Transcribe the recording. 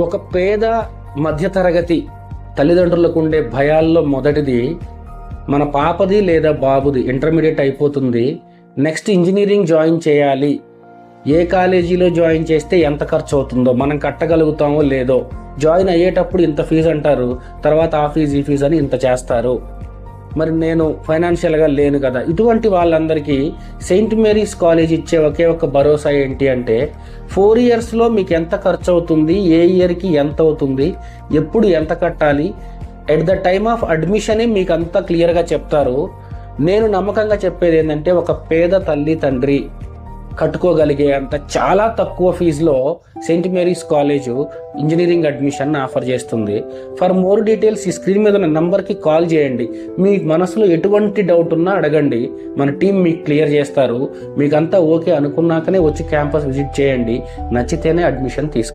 ఒక పేద మధ్యతరగతి తల్లిదండ్రులకు ఉండే భయాల్లో మొదటిది, మన పాపది లేదా బాబుది ఇంటర్మీడియట్ అయిపోతుంది, నెక్స్ట్ ఇంజనీరింగ్ జాయిన్ చేయాలి, ఏ కాలేజీలో జాయిన్ చేస్తే ఎంత ఖర్చు అవుతుందో, మనం కట్టగలుగుతామో లేదో, జాయిన్ అయ్యేటప్పుడు ఇంత ఫీజు అంటారు, తర్వాత ఆ ఫీజు ఈ ఫీజు అని ఇంత చేస్తారు, మరి నేను ఫైనాన్షియల్గా లేను కదా. ఇటువంటి వాళ్ళందరికీ సెయింట్ మేరీస్ కాలేజ్ ఇచ్చే ఒకే ఒక భరోసా ఏంటి అంటే, 4 yearsలో మీకు ఎంత ఖర్చు అవుతుంది, ఏ ఇయర్కి ఎంత అవుతుంది, ఎప్పుడు ఎంత కట్టాలి, ఎట్ ద టైమ్ ఆఫ్ అడ్మిషనే మీకు అంతా క్లియర్గా చెప్తారు. నేను నమ్మకంగా చెప్పేది ఏంటంటే, ఒక పేద తల్లి తండ్రి కట్టుకోగలిగే అంత చాలా తక్కువ ఫీజులో Saint Mary's college engineering admission offer చేస్తుంది. ఫర్ మోర్ డీటెయిల్స్ ఈ స్క్రీన్ మీద ఉన్న నంబర్కి కాల్ చేయండి. మీ మనసులో ఎటువంటి డౌట్ ఉన్నా అడగండి, మన టీం మీకు క్లియర్ చేస్తారు. మీకంతా ఓకే అనుకున్నాకనే వచ్చి క్యాంపస్ విజిట్ చేయండి, నచ్చితేనే అడ్మిషన్ తీసుకోండి.